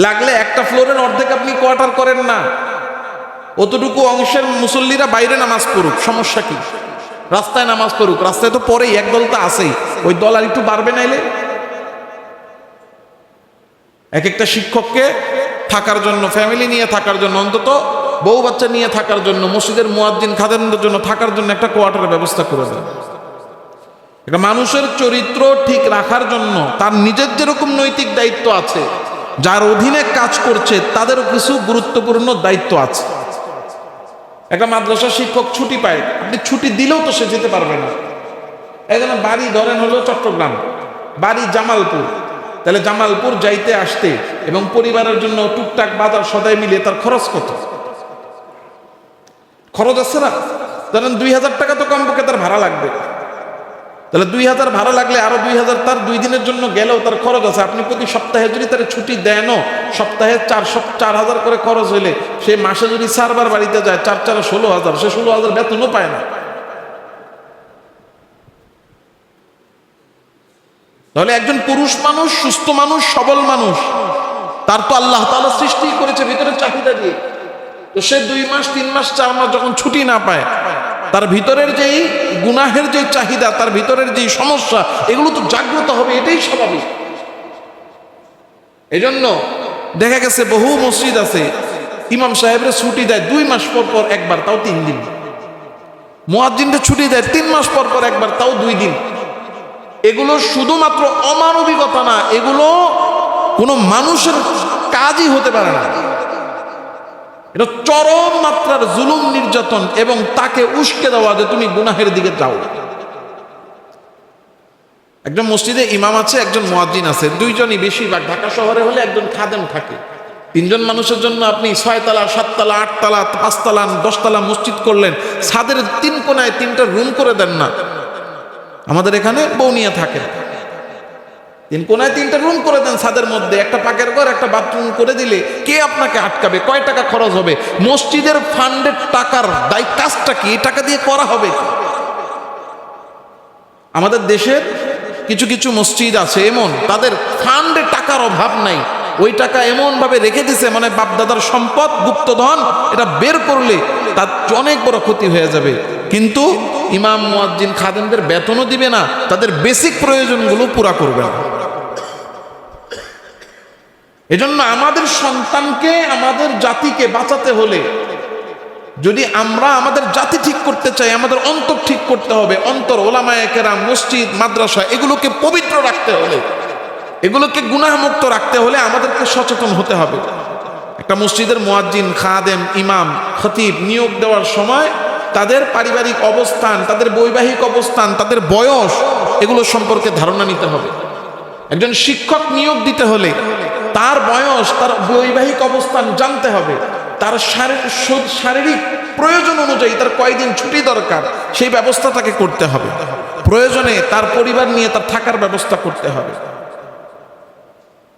লাগলে একটা ফ্লোরের অর্ধেক আপনি কোয়ার্টার করেন না, অতটুকু অংশের মুসল্লিরা বাইরে নামাজ পড়ুক, সমস্যা কি? রাস্তায় নামাজ পড়ুক, রাস্তায় তো পরেই একদল তো আছেই, ওই দল আর একটু বাড়বে নাইলে। এক একটা শিক্ষককে থাকার জন্য, ফ্যামিলি নিয়ে থাকার জন্য, অন্তত বউ বাচ্চা নিয়ে থাকার জন্য, মসজিদের মুয়াজ্জিন খাদেমদের জন্য থাকার জন্য একটা কোয়ার্টারের ব্যবস্থা করে দেন। একটা মানুষের চরিত্র ঠিক রাখার জন্য তার নিজের যেরকম নৈতিক দায়িত্ব আছে, যার অধীনে কাজ করছে তাদেরও কিছু গুরুত্বপূর্ণ দায়িত্ব আছে। একটা মাদ্রাসা শিক্ষক ছুটি পায়, আপনি ছুটি দিলেও তো সে যেতে পারবে না। এখানে বাড়ি ধরেন হলো চট্টগ্রাম, বাড়ি জামালপুর, তাহলে জামালপুর যাইতে আসতে এবং পরিবারের জন্য টুকটাক বাজার সদাই মিলে তার খরচ কত? খরচ আছে না? ধরেন 2000 টাকা তো কমপক্ষে তার ভাড়া লাগবে। তাহলে 2000 ভাড়া লাগলে আরো 2000 তার 2 দিনের জন্য গেলেও তার খরচ আছে। আপনি প্রতি সপ্তাহে যদি তার ছুটি দেনও, সপ্তাহে 4000 করে খরচ হইলে সে মাসে যদি 4 বার বাড়িতে যায়, 4 4 16,000, সে 16,000 বেতনও পায় না। তাহলে একজন পুরুষ মানুষ, সুস্থ মানুষ, সবল মানুষ, তার তো আল্লাহ তাআলা সৃষ্টি করেছে ভিতরে চাহিদা দিয়ে। তো সে 2 মাস 3 মাস 4 মাস যখন ছুটি না পায়, তার ভিতরের যেই গুনাহের যে চাহিদা, তার ভিতরের যেই সমস্যা, এগুলো তো জাগ্রত হবে, এটাই স্বাভাবিক। এজন্য দেখা গেছে বহু মসজিদ আছে, ইমাম সাহেবের ছুটি দেয় 2 মাস পর পর একবার, তাও 3 দিন। মুয়াজ্জিনদের ছুটি দেয় 3 মাস পর পর একবার, তাও 2 দিন। এগুলো শুধুমাত্র অমানবিকতা না, এগুলো কোনো মানুষের কাজই হতে পারে না। এটা চরম মাত্রার জুলুম, নির্যাতন, এবং তাকে উস্কে দেওয়া যে তুমি গুনাহের দিকে যাও। একজন মসজিদে ইমাম আছে, একজন মুয়াজ্জিন আছে, দুইজনই বেশিরভাগ ঢাকা শহরে হলে একজন খাদেম থাকে। 3 জন মানুষের জন্য আপনি 6 তলা 7 তলা 8 তলা 5 তলা 10 তলা মসজিদ করলেন, ছাদের 3 কোনায় 3টা রুম করে দেন না। আমাদের এখানে বউ নিয়ে থাকে, 3 কোনায় 3টা রুম করে দেন, ছাদের মধ্যে একটা পাকের ঘর, একটা বাথরুম করে দিলে কে আপনাকে আটকাবে? কয় টাকা খরচ হবে? মসজিদের ফান্ডের টাকার কাজটা কি? এই টাকা দিয়ে করা হবে। আমাদের দেশের কিছু কিছু মসজিদ আছে এমন, তাদের ফান্ডে টাকার অভাব নাই, ওই টাকা এমন ভাবে রেখে দিছে, মানে বাপদাদার সম্পদ, গুপ্তধন, এটা বের করলে তার অনেক বড় ক্ষতি হয়ে যাবে। কিন্তু ইমাম, মুয়াজ্জিন, খাদেমদের বেতনও দিবে না, তাদের বেসিক প্রয়োজনগুলো পুরা করবে না। এজন্য আমাদের সন্তানকে, আমাদের জাতিকে বাঁচাতে হলে, যদি আমরা আমাদের জাতি ঠিক করতে চাই, আমাদের অন্তর ঠিক করতে হবে। অন্তর, ওলামায়ে কেরাম, মসজিদ, মাদ্রাসা, এগুলোকে পবিত্র রাখতে হলে, এগুলোকে গুনাহমুক্ত রাখতে হলে আমাদেরকে সচেতন হতে হবে। একটা মসজিদের মুয়াজ্জিন, খাদেম, ইমাম, খতিব নিয়োগ দেওয়ার সময় তাদের পারিবারিক অবস্থান, তাদের বৈবাহিক অবস্থান, তাদের বয়স, এগুলো সম্পর্কে ধারণা নিতে হবে। একজন শিক্ষক নিয়োগ দিতে হলে তার বয়স, তার বৈবাহিক অবস্থান জানতে হবে, তার শারীরিক প্রয়োজন অনুযায়ী তার কয়দিন ছুটি দরকার, সেই ব্যবস্থা তাকে করতে হবে। প্রয়োজনে তার পরিবার নিয়ে তার থাকার ব্যবস্থা করতে হবে।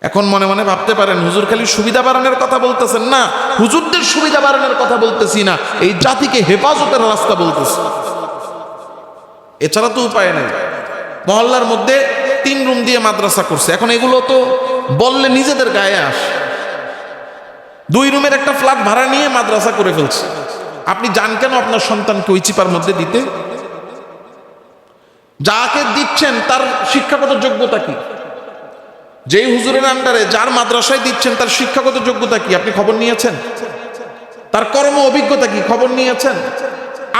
এখন মনে মনে ভাবতে পারেন হুজুর খালি সুবিধা বাড়ানোর কথা বলতেছেন। না, হুজুরদের সুবিধা বাড়ানোর কথা বলতেছি না, এই জাতিকে হেফাজতের রাস্তা বলতেছি। এছাড়া তো উপায় নেই। মহল্লার মধ্যে 3 রুম দিয়ে মাদ্রাসা করছে, এখন এগুলো তো বললে নিজেদের গায়ে আসে। 2 রুমের একটা ফ্ল্যাট ভাড়া নিয়ে মাদ্রাসা করে ফেলছে। আপনি যান কেন আপনার সন্তানকে ওই চিপার মধ্যে দিতে? যাকে দিচ্ছেন তার শিক্ষাগত যোগ্যতা কি? যেই হুজুরের আন্ডারে যার মাদ্রাসায় দিচ্ছেন তার শিক্ষাগত যোগ্যতা কি আপনি খবর নিয়েছেন? তার কর্ম অভিজ্ঞতা কি খবর নিয়েছেন?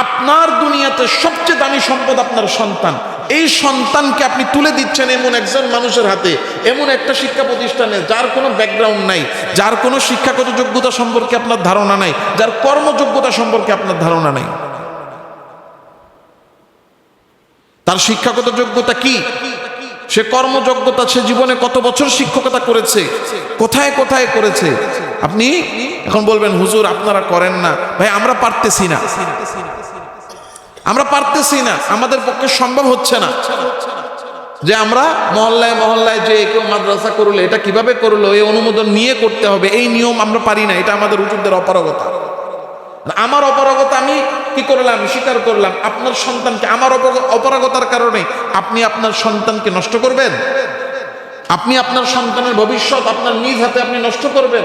আপনার দুনিয়াতে সবচেয়ে দামি সম্পদ আপনার সন্তান। এই সন্তানকে আপনি তুলে দিচ্ছেন এমন একজন মানুষের হাতে, এমন একটা শিক্ষা প্রতিষ্ঠানে যার কোনো ব্যাকগ্রাউন্ড নাই, যার কোনো শিক্ষাগত যোগ্যতা সম্পর্কে আপনার ধারণা নাই, যার কর্মযোগ্যতা সম্পর্কে আপনার ধারণা নাই। তার শিক্ষাগত যোগ্যতা কি, সে কর্মযোগ্যতা, সে জীবনে কত বছর শিক্ষকতা করেছে, কোথায় কোথায় করেছে। আপনি এখন বলবেন হুজুর আপনারা করেন না। ভাই আমরা পারতেছি না, আমরা পারতেছি না, আমাদের পক্ষে সম্ভব হচ্ছে না যে আমরা মহল্লায় মহল্লায় যে কেউ মাদ্রাসা করলে এটা কিভাবে করলো, এই অনুমোদন নিয়ে করতে হবে, এই নিয়ম আমরা পারি না। এটা আমাদের হুজুরদের অপারগতা। আমার অপারগতা আমি কি করলাম, স্বীকার করলাম। আপনার সন্তানকে আমার অপারগতার কারণে আপনি আপনার সন্তানকে নষ্ট করবেন? আপনি আপনার সন্তানের ভবিষ্যৎ আপনার নিজ হাতে আপনি নষ্ট করবেন?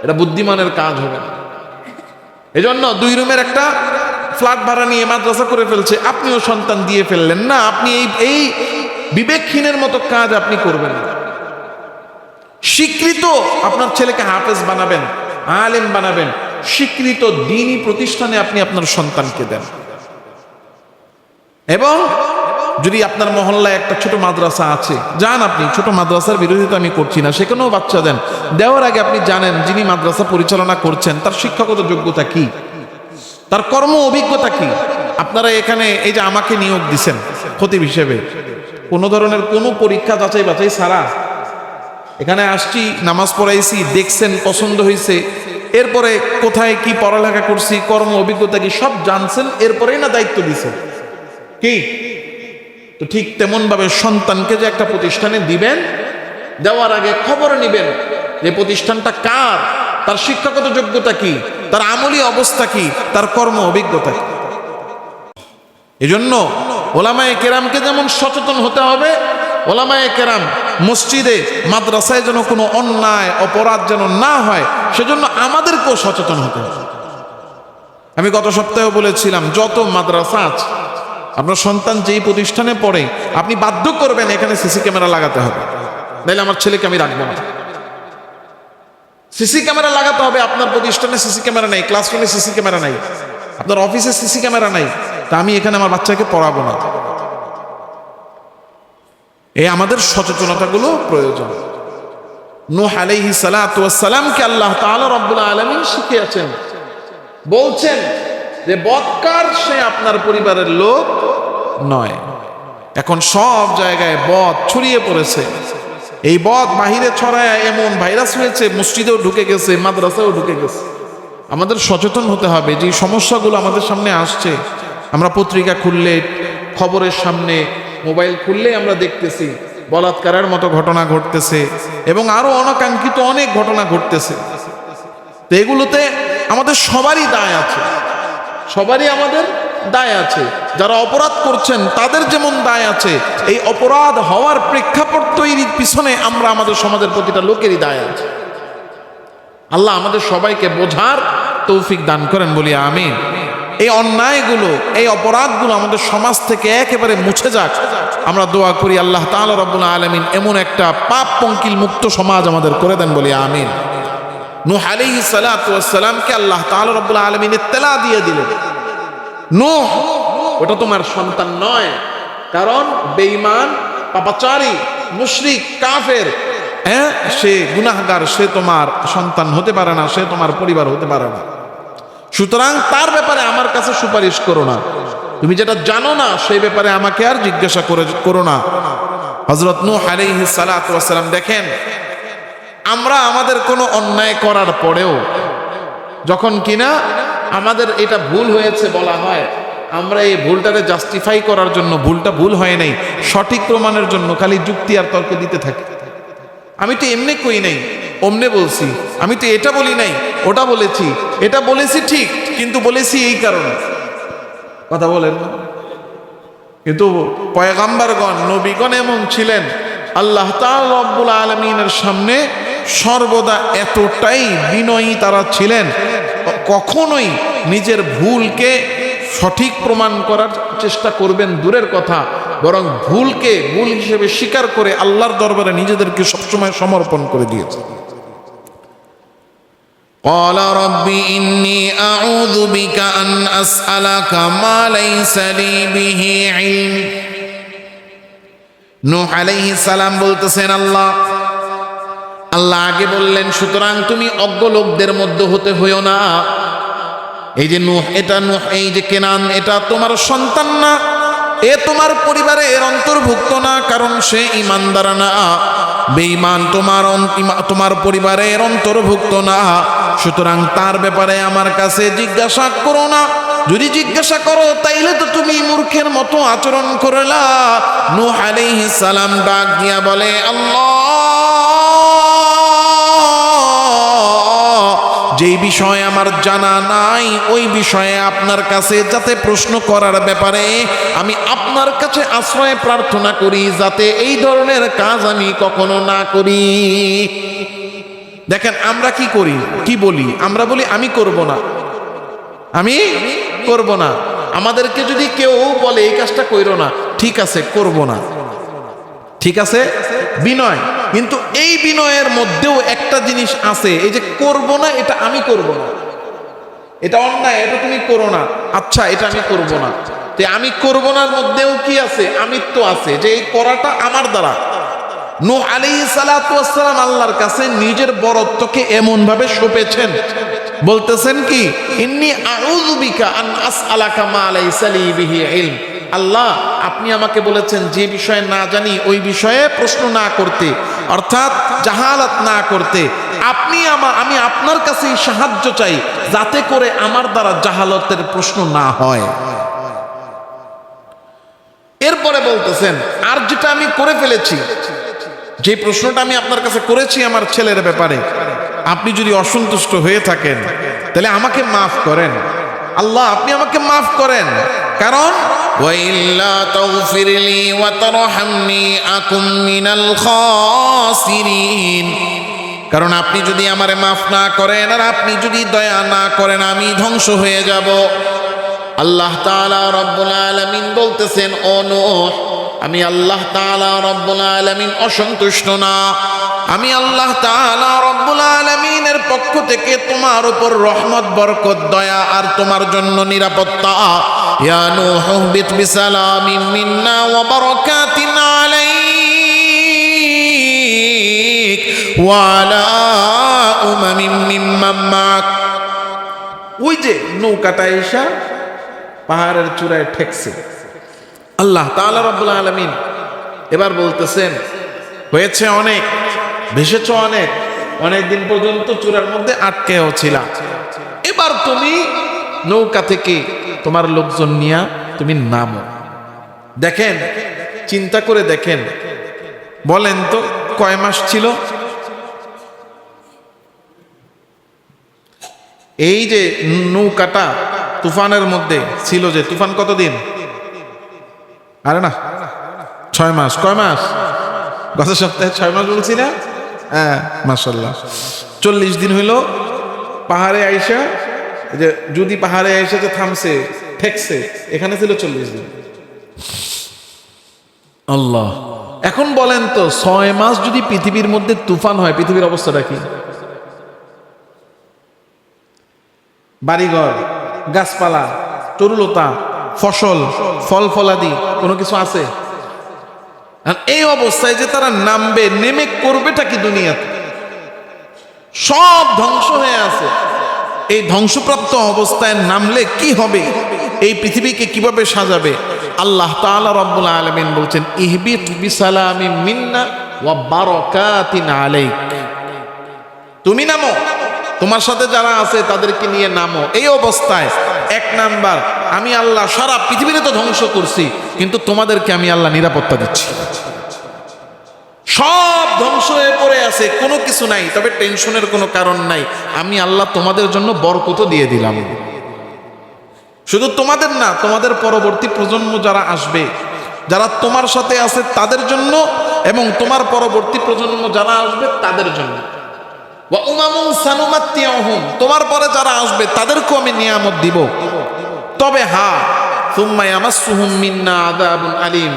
এটা বুদ্ধিমানের কাজ হবে না। এজন্য 2 রুমের একটা ফ্ল্যাট ভাড়া নিয়ে মাদ্রাসা করে ফেলছে, আপনিও সন্তান দিয়ে ফেললেন না। আপনি এই বিবেকহীনের মতো কাজ আপনি করবেন না। স্বীকৃত আপনার ছেলেকে হাফেজ বানাবেন, আলেম বানাবেন, স্বীকৃত দ্বীনি প্রতিষ্ঠানে আপনি আপনার সন্তানকে দেন। এবং যদি আপনার মহল্লায় একটা ছোট মাদ্রাসা আছে, যান আপনি, ছোট মাদ্রাসার বিরোধিতা আমি করছি না, সেখানেও বাচ্চা দেন। দেওয়ার আগে আপনি জানেন যিনি মাদ্রাসা পরিচালনা করছেন তার শিক্ষাগত যোগ্যতা কি, তার কর্ম অভিজ্ঞতা কি। আপনারা এখানে এই যে আমাকে নিয়োগ দিছেন খতিব হিসেবে, কোনো ধরনের কোনো পরীক্ষা যাচাই বাছাই ছাড়া এখানে আসছি, নামাজ পড়াইছি, দেখছেন, পছন্দ হয়েছে, এরপরে কোথায় কি পড়ালেখা করছি, কর্ম অভিজ্ঞতা কি সব জানছেন, এরপরেই না দায়িত্ব দিছেন কি? তো ঠিক তেমন ভাবে সন্তানকে যে একটা প্রতিষ্ঠানে দিবেন, দেওয়ার আগে খবর নিবেন যে প্রতিষ্ঠানটা কার, তার শিক্ষাগত যোগ্যতা কি, তার আমলী অবস্থা কি, তার কর্ম অভিজ্ঞতা কি। এজন্য ওলামায়ে কেরামকে যেমন সচেতন হতে হবে, ওলামায়ে কেরাম মসজিদে মাদ্রাসায় যেন কোনো অন্যায় অপরাধ যেন না হয়, সেজন্য আমাদেরকেও সচেতন হতে হবে। আমি গত সপ্তাহে বলেছিলাম যত মাদ্রাসা আছে, আপনার সন্তান যেই প্রতিষ্ঠানে পড়ে আপনি বাধ্য করবেন এখানে সিসি ক্যামেরা লাগাতে হবে, নাহলে আমার ছেলেকে আমি রাখবো না। সিসি ক্যামেরা লাগাতে হবে। আপনার প্রতিষ্ঠানে সিসি ক্যামেরা নাই, ক্লাসরুমে সিসি ক্যামেরা নাই, আপনার অফিসে সিসি ক্যামেরা নাই, তা আমি এখানে আমার বাচ্চাকে পড়াবো না। এই আমাদের সচেতনতাগুলো প্রয়োজন। নূহ আলাইহিস সালাতু ওয়াস সালামকে আল্লাহ তাআলা রব্বুল আলামিন শিখিয়েছেন, বলছেন যে বদকার সে আপনার পরিবারের লোক নয়। এখন সব জায়গায় বদ ছড়িয়ে পড়েছে। এই বদ বাহিরে ছড়ায় এমন ভাইরাস হয়েছে, মসজিদেও ঢুকে গেছে, মাদ্রাসাও ঢুকে গেছে। আমাদের সচেতন হতে হবে যে সমস্যাগুলো আমাদের সামনে আসছে। আমরা পত্রিকা খুললে, খবরের সামনে, মোবাইল খুললেই আমরা দেখতেছি বলাৎকারের মতো ঘটনা ঘটতেছে এবং আরো অনাকাঙ্ক্ষিত অনেক ঘটনা ঘটতেছে। তো এগুলোতে আমাদের সবারই দায় আছে, সবারই আমাদের দায় আছে। যারা অপরাধ করছেন তাদের যেমন দায় আছে, এই অপরাধ হওয়ার প্রেক্ষাপট তৈরির পিছনে আমরা আমাদের সমাজের প্রতিটা লোকেরই দায় আছে। আল্লাহ আমাদের সবাইকে বোঝার তৌফিক দান করেন, বলি আমিন। এই অন্যায়গুলো, এই অপরাধগুলো আমাদের সমাজ থেকে একেবারে মুছে যাক, আমরা দোয়া করি আল্লাহ তাআলা রব্বুল আলামিন এমন একটা পাপ পঙ্কিল মুক্ত সমাজ আমাদের করে দেন, বলি আমিন। নূহ আলাইহিস সালাতু ওয়াস সালামকে আল্লাহ তাআলা রব্বুল আলামিন ইত্তেলা দিয়ে দিলেন, নূহ ওটা তোমার সন্তান নয়, কারণ বেঈমান, পাপাচারী, মুশরিক, কাফের, সে গুনাহগার, সে তোমার সন্তান হতে পারে না, সে তোমার পরিবার হতে পারে না। সুতরাং তার ব্যাপারে আমার কাছে সুপারিশ করো না, তুমি যেটা জানো না সেই ব্যাপারে আমাকে আর জিজ্ঞাসা করো না। হযরত নূহ আলাইহিস সালাতু ওয়াস সালাম, দেখেন আমরা আমাদের কোনো অন্যায় করার পরেও যখন কিনা আমাদের এটা ভুল হয়েছে বলা হয়, আমরা এই ভুলটাকে জাস্টিফাই করার জন্য, ভুলটা ভুল হয় নাই সঠিক প্রমাণের জন্য খালি যুক্তি আর তর্ক দিতে থাকি। আমি তো এমনি কই নাই, অমনে বলছি, আমি তো এটা বলি নাই, ওটা বলেছি, এটা বলেছি ঠিক, কিন্তু বলেছি এই কারণে। কথা বলেন না? কিন্তু পয়গম্বরগণ, নবীগণ এমন ছিলেন, আল্লাহ তাআলা রব্বুল আলামিনের সামনে সর্বদা এতটাই বিনয়ী তারা ছিলেন, কখনোই নিজের ভুলকে সঠিক প্রমাণ করার চেষ্টা করবেন দূরের কথা, বরং ভুলকে ভুল হিসেবে স্বীকার করে আল্লাহর দরবারে নিজেদেরকে সবসময় সমর্পণ করে দিয়েছে। قال رب إني أعوذ بك أن أسألك ما ليس لي به علم। নূহ আলাইহিস সালাম বলতেছেন, আল্লাহ আগে বললেন, সুতরাং তুমি অজ্ঞ লোকদের মধ্যে হতে হইও না। এই যে নূহ, এই যে কেনান, এটা তোমার সন্তান না, এ তোমার পরিবারের অন্তর্ভুক্ত না, কারণ সে ঈমানদার না, বেঈমান তোমার পরিবারের অন্তর্ভুক্ত না। সুতরাং তার ব্যাপারে আমার কাছে জিজ্ঞাসা করো না। যদি জিজ্ঞাসা করো তাইলে তো তুমি মূর্খের মতো আচরণ করলা। নূহ আলাইহিস সালাম ডাক দিয়া বলে, আল্লাহ, যেই বিষয়ে আমার জানা নাই ওই বিষয়ে আপনার কাছে যাতে প্রশ্ন করার ব্যাপারে আমি আপনার কাছে আশ্রয় প্রার্থনা করি, যাতে এই ধরনের কাজ আমি কখনো না করি। দেখেন আমরা কি করি, কি বলি? আমরা বলি আমি করব না, আমি করব না। আমাদেরকে যদি কেউ বলে এই কাজটা কইরো না, ঠিক আছে করব না, ঠিক আছে, বিনয়। কিন্তু এই বিনয়ের মধ্যেও একটা জিনিস আছে, এই যে করব না, এটা আমি করব না, এটা অন্যায়, এটা তুমি করো না, আচ্ছা এটা আমি করব না। তো আমি করব নার মধ্যেও কি আছে? আমিত্ব আছে, যে এই করাটা আমার দ্বারা। নূহ আলাইহিস সালাতু ওয়াস সালাম আল্লাহর কাছে নিজের বরত্বকে এমন ভাবে সঁপেছেন, বলতেছেন কি, ইন্নী আউযু বিকা আন আসআলাকা মা লাইসা লি বিহি ইলম। আল্লাহ, আপনি আমাকে বলেছেন যে বিষয়ে না জানি ওই বিষয়ে প্রশ্ন না করতে, অর্থাৎ জাহালাত না করতে। আমি আপনার কাছে সাহায্য চাই, যাতে করে আমার দ্বারা জাহালতের প্রশ্ন না হয়। এরপরে বলতেছেন, আর যেটা আমি করে ফেলেছি, যে প্রশ্নটা আমি আপনার কাছে করেছি আমার ছেলের ব্যাপারে, আপনি যদি অসন্তুষ্ট হয়ে থাকেন তাহলে আমাকে মাফ করেন। আল্লাহ, আপনি আমাকে মাফ করেন, কারণ ওয়াইল্লা তাগফিরলি ওয়া তারহামনি আকুম মিনাল খাসিরিন। কারণ আপনি যদি আমারে মাফ না করেন আর আপনি যদি দয়া না করেন, আমি ধ্বংস হয়ে যাব। আল্লাহ তাআলা রব্বুল আলামিন বলতেছেন, ও নূহ, আমি আল্লাহ তাআলা রব্বুল আলামিন অসন্তুষ্ট না। আমি আল্লাহ তাআলা রব্বুল আলামিনের পক্ষ থেকে তোমার উপর রহমত, বরকত, দয়া আর তোমার জন্য নিরাপত্তা। ইয়া নূহ বিত বিসালামিন মিন্না ওয়া বারাকাতিন আলাইক ওয়া আলা উমামিন মিম্মান মাক। ওই যে নৌকাটা এসা পাহাড়ের চূড়ায় ঠেকছে, আল্লাহ তাআলা রব্বুল আলামিন এবার বলতেছেন, হয়েছে অনেক, ভেসেছ অনেক, অনেক দিন পর্যন্ত চূড়ার মধ্যে আটকেও ছিলা, এবার তুমি নৌকা থেকে তোমার লোকজন নিয়ে তুমি নামো। দেখেন, চিন্তা করে দেখেন, বলেন তো কয় মাস ছিল? এই যে নৌকাটা তুফানের মধ্যে ছিল, যে তুফান কতদিন? আরে না, 6 মাস। কয় মাস? গত সপ্তাহে 6 মাস বলছি না? হ্যাঁ, মাশাআল্লাহ। 40 দিন হইল পাহাড়ে আইসা, যে যদি পাহাড়ে আইসা যে থামছে, ঠেকছে, এখানে ছিল 40 দিন। আল্লাহ, এখন বলেন তো 6 মাস যদি পৃথিবীর মধ্যে তুফান হয়, পৃথিবীর অবস্থাটা কি? বাড়িঘর, গাছপালা, তরুলতা, ফসল, ফল ফলাদি কোনো কিছু আছে? এই অবস্থায় যে তারা নামবে, নেমে করবেটা কি দুনিয়াতে? সব ধ্বংস হয়ে আছে। এই ধ্বংসপ্রাপ্ত অবস্থায় নামলে কি হবে? এই পৃথিবীকে কিভাবে সাজাবে? আল্লাহ তাআলা রব্বুল আলামিন বলছেন, ইহবিত বিসালামিন মিন্না ওয়া বারাকাতিন আলাইক। তুমি নামো, তোমার সাথে যারা আছে তাদেরকে নিয়ে নামো। এই অবস্থায় 1 নাম্বার, আমি আল্লাহ সারা পৃথিবীতে তো ধ্বংস করছি, কিন্তু তোমাদেরকে আমি আল্লাহ নিরাপত্তা দিচ্ছি। সব ধ্বংস হয়ে পড়ে আছে, কোনো কিছু নাই, তবে টেনশনের কোনো কারণ নাই। আমি আল্লাহ তোমাদের জন্য বরকত দিয়ে দিলাম। শুধু তোমাদের না, তোমাদের পরবর্তী প্রজন্ম যারা আসবে, যারা তোমার সাথে আছে তাদের জন্য, এবং তোমার পরবর্তী প্রজন্ম যারা আসবে তাদের জন্য। ওয়া উমামুন সানুমাত্তিউহুম, তোমার পরে যারা আসবে তাদেরকেও আমি নিয়ামত দিব। তবে হ্যাঁ, সুম্মা ইয়ামাসসুহুম মিন্না আযাবুন আলীম।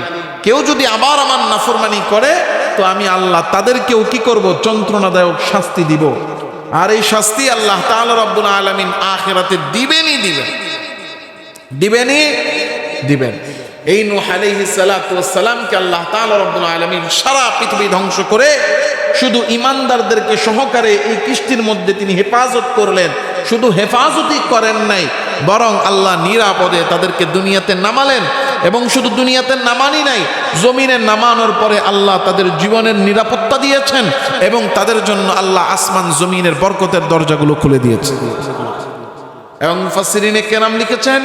কেউ যদি আবার আমার নাফরমানি করে তো আমি আল্লাহ তাদেরকেও কি করব, যন্ত্রণাদায়ক শাস্তি দিব। আর এই শাস্তি আল্লাহ তাআলা রব্বুল আলামিন আখিরাতে দিবেনই দিবেন। এই নূহ আলাইহিস সালাতু ওয়াস সালামকে আল্লাহ তাআলা রব্বুল আলামিন সারা পৃথিবী ধ্বংস করে শুধু ঈমানদারদেরকে সহকারে এই কিস্তির মধ্যে তিনি হেফাজত করলেন। শুধু হেফাজতই করেন নাই, বরং আল্লাহ নিরাপদে তাদেরকে দুনিয়াতে নামালেন। এবং শুধু দুনিয়াতে নামানি নাই, জমিনে নামানোর পরে আল্লাহ তাদের জীবনের নিরাপত্তা দিয়েছেন এবং তাদের জন্য আল্লাহ আসমান জমিনের বরকতের দরজাগুলো খুলে দিয়েছে। এবং মুফাসসিরিনে কেরাম লিখেছেন,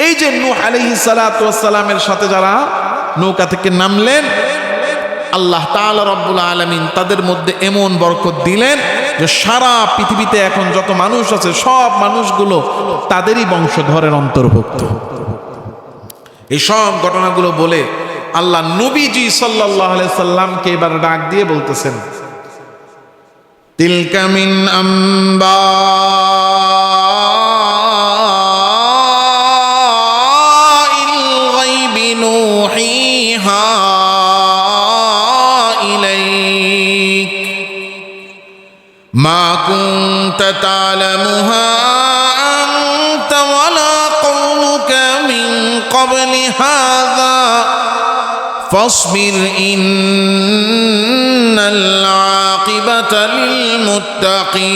এই যে নূহ আলাইহিস সালাতু ওয়াস সালামের সাথে যারা নৌকা থেকে নামলেন, আল্লাহ তাআলা রব্বুল আলামিন তাদের মধ্যে এমন বরকত দিলেন যে সারা পৃথিবীতে এখন যত মানুষ আছে সব মানুষগুলো তাদেরই বংশধরের অন্তর্ভুক্ত। এই সব ঘটনাগুলো বলে আল্লাহ নবীজি সাল্লাল্লাহু আলাইহি সাল্লামকে এবার ডাক দিয়ে বলতেছেন, তিলকা মিন আম্বাইল গায়বি নূহিহা ইলাইক মা কুনতা তা'লামুহা আনতা ওয়ালা কওমুকা মিন ক্বাবলি হাযা ফাসবির ইন্নাল আকিবাতা লিল মুত্তাকিন।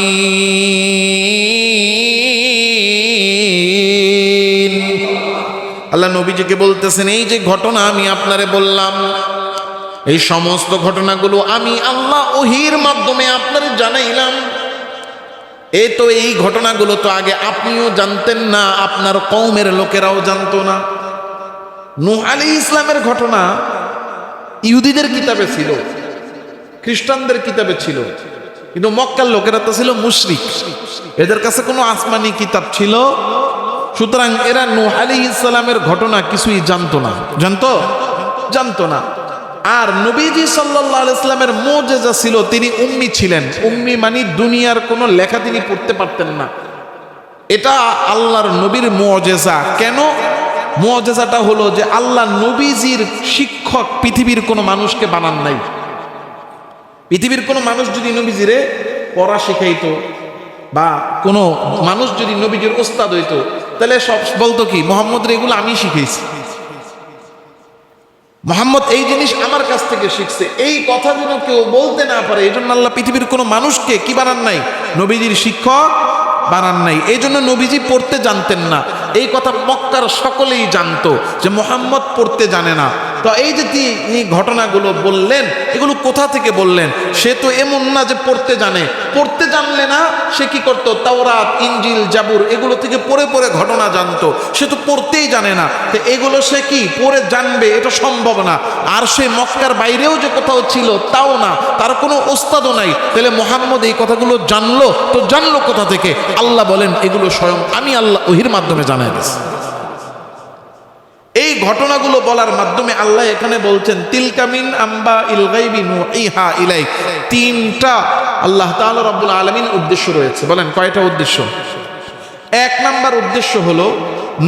আল্লাহ নবীজিকে বলতেছেন, এই যে ঘটনা আমি আপনারে বললাম, এই সমস্ত ঘটনাগুলো আমি আল্লাহ ওহীর মাধ্যমে আপনারে জানাইলাম। এই ঘটনাগুলো তো আগে আপনিও জানতেন না, আপনার কওমের লোকেরাও জানতো না। নূহ আলাইহিস ইসলামের ঘটনা ইহুদিদের কিতাবে ছিল, খ্রিস্টানদের কিতাবে ছিল, কিন্তু মক্কার লোকেরা তো ছিল মুশরিক, এদের কাছে কোনো আসমানি কিতাব ছিল। সুতরাং এরা নূহ আলাইহিস সালামের ঘটনা কিছুই জানতো না। আর নবীজি সাল্লাল্লাহু আলাইহি সাল্লামের মুজিজা ছিল, তিনি উম্মি ছিলেন। উম্মি মানে দুনিয়ার কোনো লেখা তিনি পড়তে পারতেন না। এটা আল্লাহর নবীর মুজিজা। কেন? মুজিজাটা হলো যে আল্লাহ নবীজির শিক্ষক পৃথিবীর কোনো মানুষকে বানান নাই। পৃথিবীর কোনো মানুষ যদি নবীজিরে পড়া শিখাইতো বা কোনো মানুষ যদি নবীজির ওস্তাদ হইতো, তাহলে সব বলতো কি, মুহাম্মদের এগুলো আমি শিখাইছি, মুহাম্মদ এই জিনিস আমার কাছ থেকে শিখছে। এই কথা যেন কেউ বলতে না পারে, এই জন্য আল্লাহ পৃথিবীর কোনো মানুষকে কি বানান নাই, নবীজির শিক্ষক বানান নাই। এই জন্য নবীজি পড়তে জানতেন না। এই কথা মক্কার সকলেই জানতো যে মুহাম্মদ পড়তে জানে না। তো এই যে তিনি ঘটনাগুলো বললেন, এগুলো কোথা থেকে বললেন? সে তো এমন না যে পড়তে জানে। পড়তে জানলে না সে কি করতো, তাওরাত, ইনজিল, জাবুর এগুলো থেকে পড়ে পড়ে ঘটনা জানতো। সে তো পড়তেই জানে না, তো এগুলো সে কি পড়ে জানবে? এটা সম্ভব না। আর সে মক্কার বাইরেও যে কোথাও ছিল তাও না, তার কোনো ওস্তাদও নাই। তাহলে মুহাম্মদ এই কথাগুলো জানলো তো জানলো কোথা থেকে? আল্লাহ বলেন, এগুলো স্বয়ং আমি আল্লাহ ওহীর মাধ্যমে জানাই দিয়েছি। এই ঘটনাগুলো বলার মাধ্যমে আল্লাহ এখানে বলছেন, তিলকা মিন আম্বাইল গায়বি নূহিহা ইলাইক। তিনটা আল্লাহ তাআলা রব্বুল আলামিন উদ্দেশ্য রয়েছে। বলেন কয়টা উদ্দেশ্য? এক নাম্বার উদ্দেশ্য হলো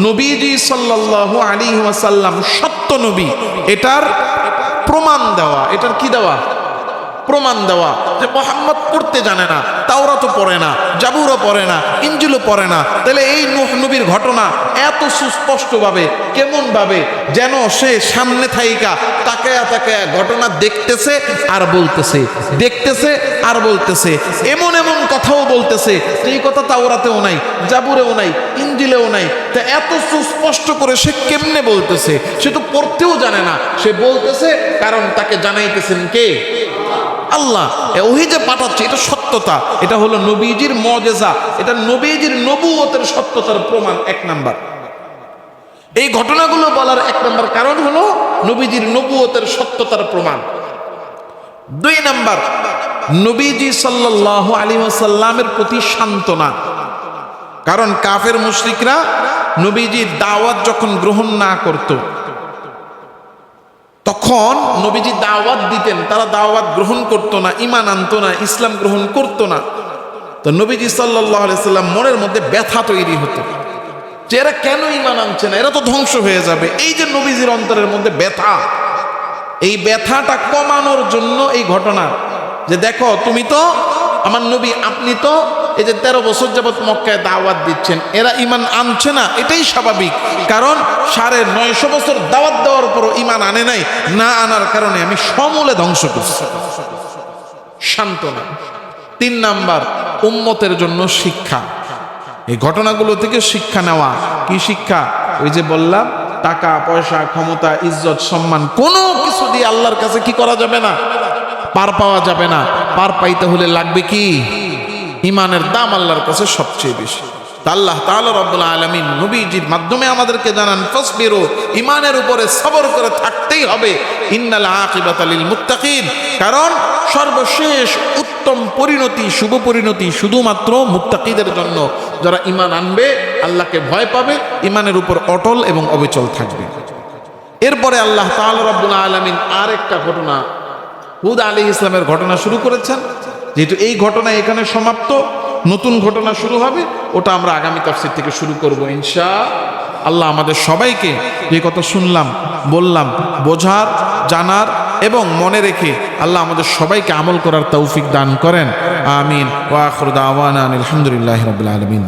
নবীজি সাল্লাল্লাহু আলাইহি ওয়াসাল্লাম সত্য নবী, এটার প্রমাণ দেওয়া। এটার কি দেওয়া? প্রমাণ দেওয়া যে মুহাম্মদ পড়তে জানে না, তাওরাতও পড়ে না, জাবুরও পড়ে না, ইনজিলও পড়ে না। তাহলে এই নূহ নবীর ঘটনা এত সুস্পষ্টভাবে, কেমন ভাবে যেন সে সামনে থাইকা তাকায়া তাকায়া ঘটনা দেখতেছে আর বলতেছে, দেখতেছে আর বলতেছে, এমন এমন কথাও বলতেছে যেই কথা তাওরাতেও নাই, জাবুরেও নাই, ইনজিলেও নাই। তা এত সুস্পষ্ট করে সে কেমনে বলতেছে? সে তো পড়তেও জানে না, সে বলতেছে কারণ তাকে জানাইতেছেন কে? আল্লাহ। ওহী যে পাঠাচ্ছে এটা সত্যতা, এটা হলো নবীজির মুজিজা, এটা নবীজির নবুয়তের সত্যতার প্রমাণ। এক নাম্বার এই ঘটনাগুলো বলার এক নাম্বার কারণ হলো নবীজির নবুয়তের সত্যতার প্রমাণ। দুই নাম্বার, নবীজি সাল্লাল্লাহু আলাইহি ওয়াসাল্লামের প্রতি সান্ত্বনা। কারণ কাফের মুশরিকরা নবীজির দাওয়াত যখন গ্রহণ না করত, তখন নবীজি দাওয়াত দিতেন, তারা দাওয়াত গ্রহণ করতো না, ঈমান আনতো না, ইসলাম গ্রহণ করতো না। তো নবীজি সাল্লাল্লাহু আলাইহি সাল্লাম মনের মধ্যে ব্যথা তৈরি হতো। যে এরা কেন ঈমান আনছে না, এরা তো ধ্বংস হয়ে যাবে। এই যে নবীজির অন্তরের মধ্যে ব্যথা, এই ব্যথাটা কমানোর জন্য এই ঘটনা, যে দেখো তুমি তো আমার নবী, আপনি তো এই যে 13 বছর যাবত মক্কায় দাওয়াত দিচ্ছেন, এরা ঈমান আনছে না, এটাই স্বাভাবিক, কারণ 950 বছর দাওয়াত দেওয়ার পরও ঈমান আনে নাই, না আনার কারণে আমি সমূলে ধ্বংস করছি। সান্ত্বনা। 3 নাম্বার, উম্মতের জন্য শিক্ষা। এই ঘটনাগুলো থেকে শিক্ষা নেওয়া। কি শিক্ষা? ওই যে বললাম, টাকা পয়সা ক্ষমতা ইজ্জত সম্মান কোনো কিছু দিয়ে আল্লাহর কাছে কি করা যাবে না, পার পাওয়া যাবে না। পার পাইতে হলে লাগবে কি? ঈমানের দাম আল্লাহর কাছে সবচেয়ে বেশি। তা আল্লাহ তাআলা রব্বুল আলামিন নবীজির মাধ্যমে আমাদেরকে জানান, ফাসবিরু, ঈমানের উপরে সবর করে থাকতেই হবে, ইন্নাল আকিবাতা লিল মুত্তাকিন, কারণ সর্বশেষ উত্তম পরিণতি, শুভ পরিণতি শুধুমাত্র মুত্তাকিদের জন্য, যারা ঈমান আনবে, আল্লাহকে ভয় পাবে, ঈমানের উপর অটল এবং অবিচল থাকবে। এরপরে আল্লাহ তাআলা রব্বুল আলামিন আরেকটা ঘটনা, হুদ আলাইহিস সালামের ঘটনা শুরু করেছেন। যেহেতু এই ঘটনা এখানে সমাপ্ত, নতুন ঘটনা শুরু হবে, ওটা আমরা আগামী তাফসীর থেকে শুরু করব ইনশাআল্লাহ। আমাদের সবাইকে যে কথা শুনলাম, বললাম, বোঝার, জানার এবং মনে রেখে আল্লাহ আমাদের সবাইকে আমল করার তৌফিক দান করেন। আমিন। ওয়া আখিরু দাওয়ানা আলহামদুলিল্লাহি রাব্বিল আলামিন।